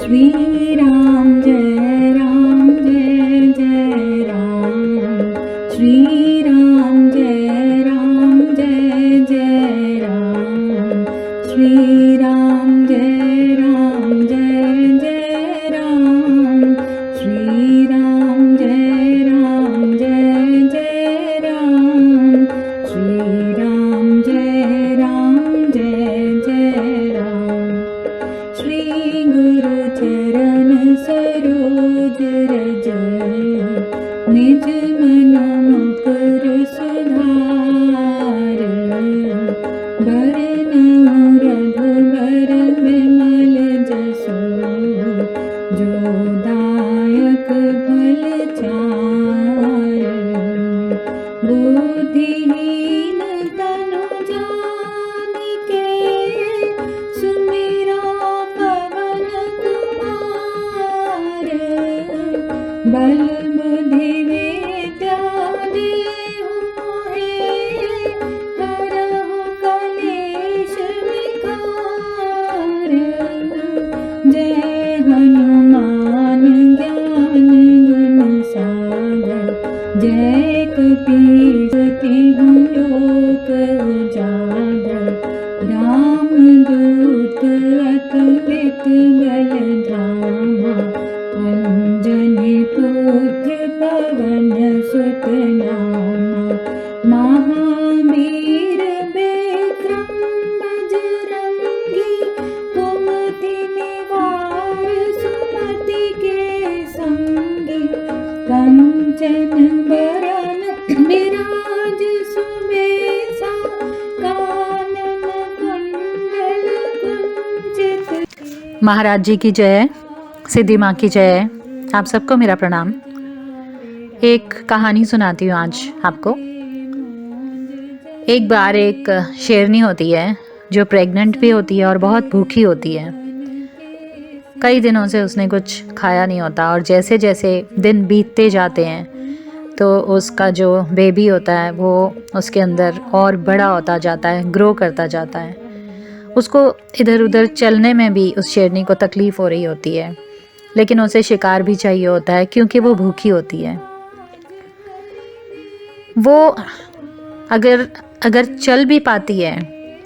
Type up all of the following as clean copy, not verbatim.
श्री राम जय जय राम, श्री राम जय जय राम, श्री राम जय जय राम, श्री राम जय जय राम, श्री राम जय जय राम। श्री गुरु चरण सरोज रज, निज मन मुकुर सुधार, बरनउँ रघुबर बिमल जसु, जो दायक फल चार। बुद्धिहीन तनु जानिके, सुमिरा पवन कुमार। बल बुद्धि विद्या देहु मोहे, हरहु कलेश विकार। जय हनुमान ज्ञान गुण सागर, जय कपीस तिहु लोक उजागर। रामदूत अतुलित बल धामा, अंजनी पुत्र पवन सुत नामा। महावीर विक्रम बजरंगी, कुमति निवार सुमति के संगी। कंचन बरन विराज सुबेसा, कानन कुंडल कुंचित। महाराज जी की जय, सिद्धि माँ की जय। आप सबको मेरा प्रणाम। एक कहानी सुनाती हूँ आज आपको। एक बार एक शेरनी होती है जो प्रेग्नेंट भी होती है और बहुत भूखी होती है। कई दिनों से उसने कुछ खाया नहीं होता और जैसे जैसे दिन बीतते जाते हैं तो उसका जो बेबी होता है वो उसके अंदर और बड़ा होता जाता है, ग्रो करता जाता है। उसको इधर उधर चलने में भी उस शेरनी को तकलीफ़ हो रही होती है, लेकिन उसे शिकार भी चाहिए होता है क्योंकि वो भूखी होती है। वो अगर चल भी पाती है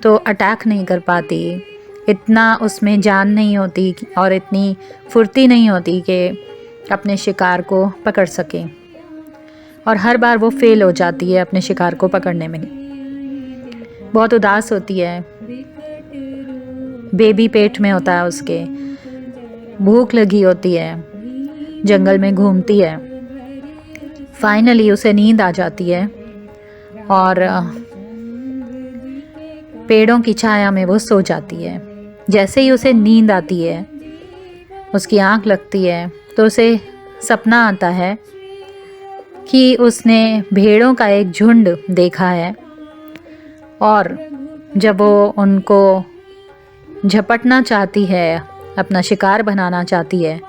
तो अटैक नहीं कर पाती, इतना उसमें जान नहीं होती और इतनी फुर्ती नहीं होती कि अपने शिकार को पकड़ सके। और हर बार वो फेल हो जाती है अपने शिकार को पकड़ने में। बहुत उदास होती है, बेबी पेट में होता है उसके, भूख लगी होती है, जंगल में घूमती है। फाइनली उसे नींद आ जाती है और पेड़ों की छाया में वो सो जाती है। जैसे ही उसे नींद आती है, उसकी आंख लगती है तो उसे सपना आता है कि उसने भेड़ों का एक झुंड देखा है और जब वो उनको झपटना चाहती है, अपना शिकार बनाना चाहती है,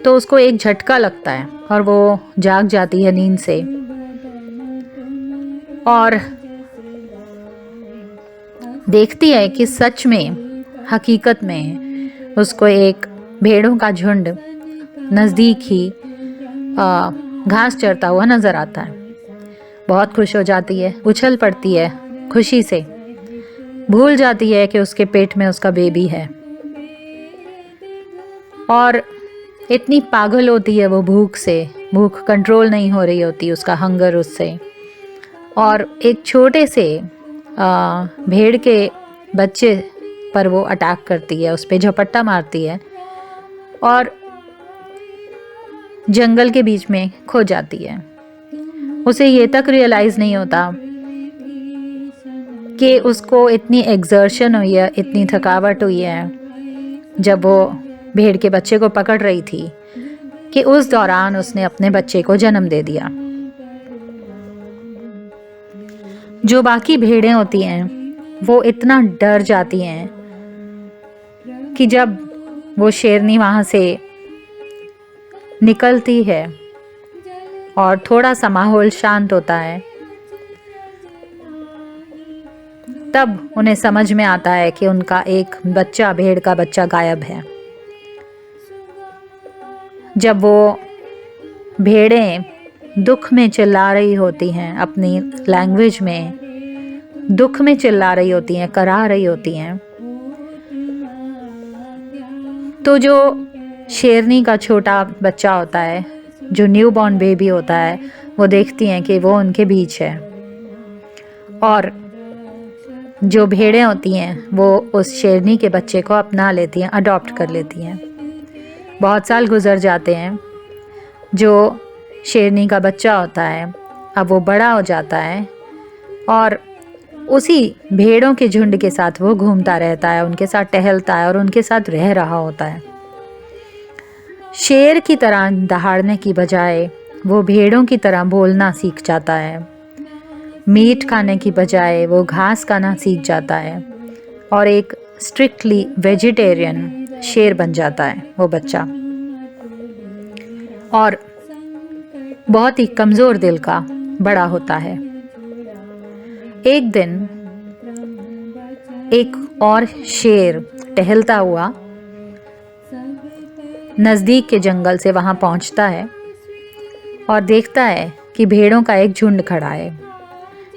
तो उसको एक झटका लगता है और वो जाग जाती है नींद से। और देखती है कि सच में, हकीकत में उसको एक भेड़ों का झुंड नज़दीक ही घास चरता हुआ नज़र आता है। बहुत खुश हो जाती है, उछल पड़ती है खुशी से, भूल जाती है कि उसके पेट में उसका बेबी है। और इतनी पागल होती है वो भूख से, भूख कंट्रोल नहीं हो रही होती, उसका हंगर उससे। और एक छोटे से भेड़ के बच्चे पर वो अटैक करती है, उस पर झपट्टा मारती है और जंगल के बीच में खो जाती है। उसे ये तक रियलाइज़ नहीं होता कि उसको इतनी एग्जर्शन हुई है, इतनी थकावट हुई है जब वो भेड़ के बच्चे को पकड़ रही थी, कि उस दौरान उसने अपने बच्चे को जन्म दे दिया। जो बाकी भेड़ें होती हैं वो इतना डर जाती हैं कि जब वो शेरनी वहाँ से निकलती है और थोड़ा सा माहौल शांत होता है, तब उन्हें समझ में आता है कि उनका एक बच्चा, भेड़ का बच्चा गायब है। जब वो भेड़ें दुख में चिल्ला रही होती हैं, अपनी लैंग्वेज में दुख में चिल्ला रही होती हैं, करा रही होती हैं, तो जो शेरनी का छोटा बच्चा होता है, जो न्यू बॉर्न बेबी होता है, वो देखती हैं कि वो उनके बीच है। और जो भेड़ें होती हैं वो उस शेरनी के बच्चे को अपना लेती हैं, अडॉप्ट कर लेती हैं। बहुत साल गुजर जाते हैं। जो शेरनी का बच्चा होता है अब वो बड़ा हो जाता है और उसी भेड़ों के झुंड के साथ वो घूमता रहता है, उनके साथ टहलता है और उनके साथ रह रहा होता है। शेर की तरह दहाड़ने की बजाय वो भेड़ों की तरह बोलना सीख जाता है। मीट खाने की बजाय वो घास खाना सीख जाता है और एक स्ट्रिक्टली वेजिटेरियन शेर बन जाता है वो बच्चा। और बहुत ही कमज़ोर दिल का बड़ा होता है। एक दिन एक और शेर टहलता हुआ नज़दीक के जंगल से वहाँ पहुँचता है और देखता है कि भेड़ों का एक झुंड खड़ा है।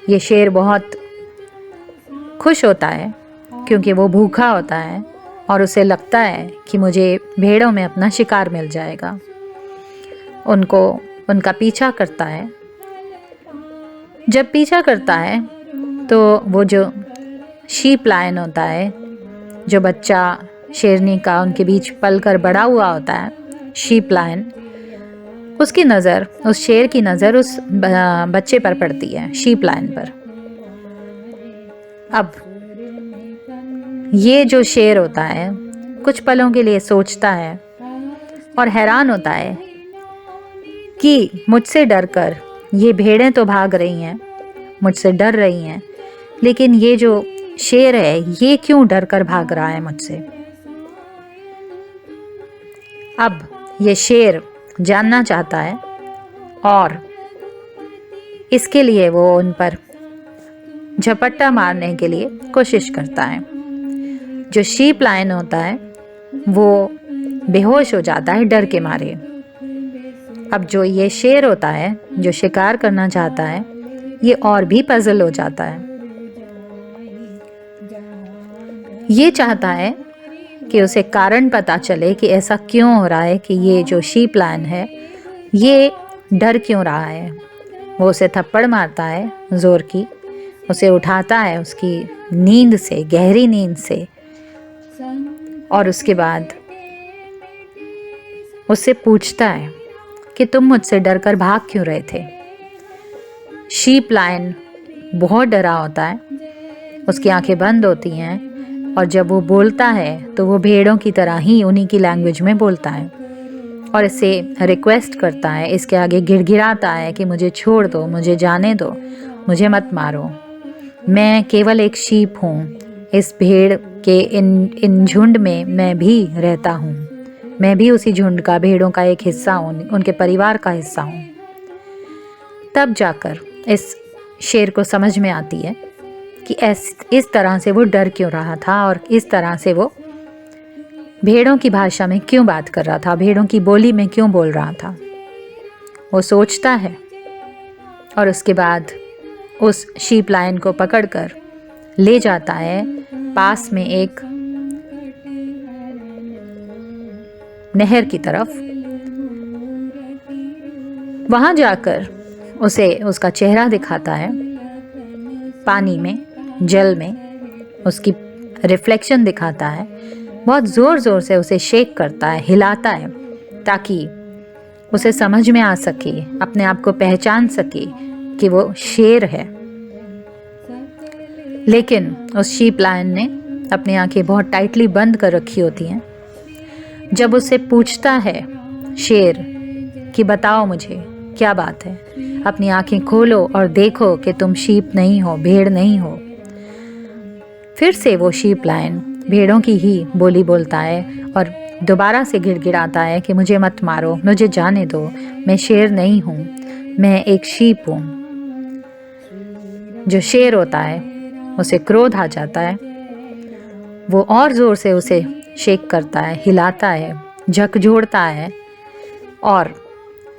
ये शेर बहुत खुश होता है क्योंकि वो भूखा होता है और उसे लगता है कि मुझे भेड़ों में अपना शिकार मिल जाएगा। उनका पीछा करता है। जब पीछा करता है तो वो जो शीप लायन होता है, जो बच्चा शेरनी का उनके बीच पलकर बड़ा हुआ होता है, शीप लायन, उसकी नज़र, उस शेर की नज़र उस बच्चे पर पड़ती है, शीप लायन पर। अब ये जो शेर होता है कुछ पलों के लिए सोचता है और हैरान होता है कि मुझसे डरकर ये भेड़ें तो भाग रही हैं, मुझसे डर रही हैं, लेकिन ये जो शेर है ये क्यों डरकर भाग रहा है मुझसे। अब ये शेर जानना चाहता है और इसके लिए वो उन पर झपट्टा मारने के लिए कोशिश करता है। जो शीप लायन होता है वो बेहोश हो जाता है डर के मारे। अब जो ये शेर होता है जो शिकार करना चाहता है ये और भी पजल हो जाता है। ये चाहता है कि उसे कारण पता चले कि ऐसा क्यों हो रहा है कि ये जो शीप लायन है ये डर क्यों रहा है। वो उसे थप्पड़ मारता है ज़ोर की, उसे उठाता है उसकी नींद से, गहरी नींद से, और उसके बाद उससे पूछता है कि तुम मुझसे डरकर भाग क्यों रहे थे। शीप लायन बहुत डरा होता है, उसकी आंखें बंद होती हैं और जब वो बोलता है तो वो भेड़ों की तरह ही उन्हीं की लैंग्वेज में बोलता है और इससे रिक्वेस्ट करता है, इसके आगे गिड़गिड़ाता है कि मुझे छोड़ दो, मुझे जाने दो, मुझे मत मारो, मैं केवल एक शीप हूँ, इस भेड़ के इन झुंड में मैं भी रहता हूँ, मैं भी उसी झुंड का, भेड़ों का एक हिस्सा हूँ, उनके परिवार का हिस्सा हूँ। तब जाकर इस शेर को समझ में आती है कि इस तरह से वो डर क्यों रहा था और इस तरह से वो भेड़ों की भाषा में क्यों बात कर रहा था, भेड़ों की बोली में क्यों बोल रहा था। वो सोचता है और उसके बाद उस शीप लायन को पकड़कर ले जाता है पास में एक नहर की तरफ। वहां जाकर उसे उसका चेहरा दिखाता है, पानी में, जल में उसकी रिफ्लेक्शन दिखाता है, बहुत ज़ोर ज़ोर से उसे शेक करता है, हिलाता है ताकि उसे समझ में आ सके, अपने आप को पहचान सके कि वो शेर है। लेकिन उस शीप लायन ने अपनी आंखें बहुत टाइटली बंद कर रखी होती हैं। जब उससे पूछता है शेर कि बताओ मुझे क्या बात है, अपनी आंखें खोलो और देखो कि तुम शीप नहीं हो, भेड़ नहीं हो। फिर से वो शीप लायन भेड़ों की ही बोली बोलता है और दोबारा से गिड़गिड़ाता है कि मुझे मत मारो, मुझे जाने दो, मैं शेर नहीं हूँ, मैं एक शीप हूँ। जो शेर होता है उसे क्रोध आ जाता है, वो और ज़ोर से उसे शेक करता है, हिलाता है, झकझोरता है। और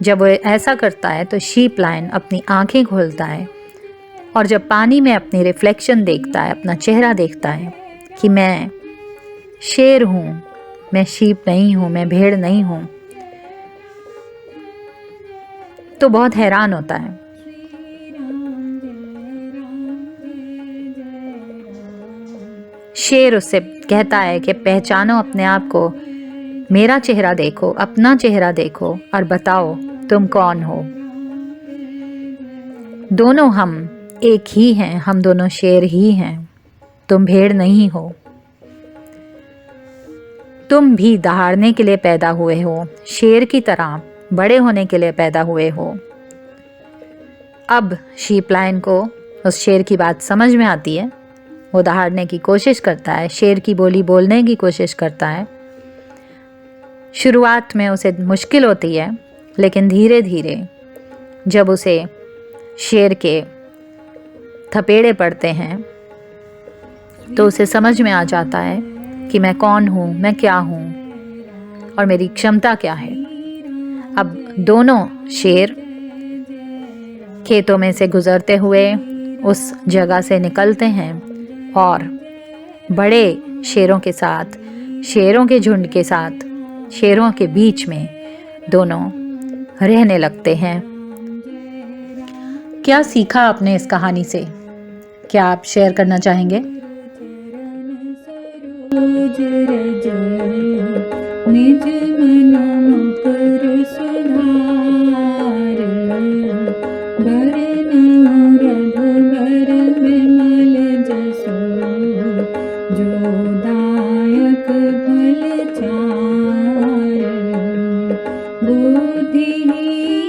जब वो ऐसा करता है तो शीप लायन अपनी आंखें खोलता है और जब पानी में अपनी रिफ्लेक्शन देखता है, अपना चेहरा देखता है कि मैं शेर हूँ, मैं शीप नहीं हूँ, मैं भेड़ नहीं हूँ, तो बहुत हैरान होता है। शेर उससे कहता है कि पहचानो अपने आप को, मेरा चेहरा देखो, अपना चेहरा देखो और बताओ तुम कौन हो। दोनों हम एक ही हैं, हम दोनों शेर ही हैं, तुम भेड़ नहीं हो। तुम भी दहाड़ने के लिए पैदा हुए हो, शेर की तरह बड़े होने के लिए पैदा हुए हो। अब शीप लायन को उस शेर की बात समझ में आती है, वो दहाड़ने की कोशिश करता है, शेर की बोली बोलने की कोशिश करता है। शुरुआत में उसे मुश्किल होती है, लेकिन धीरे धीरे जब उसे शेर के थपेड़े पड़ते हैं तो उसे समझ में आ जाता है कि मैं कौन हूँ, मैं क्या हूँ और मेरी क्षमता क्या है। अब दोनों शेर खेतों में से गुजरते हुए उस जगह से निकलते हैं और बड़े शेरों के साथ, शेरों के झुंड के साथ, शेरों के बीच में दोनों रहने लगते हैं। क्या सीखा आपने इस कहानी से? क्या आप शेयर करना चाहेंगे? निज मन मुकुर सुधार, बरनउँ रघुबर विमल जसु, जो दायक फल चार। बुद्धिहीन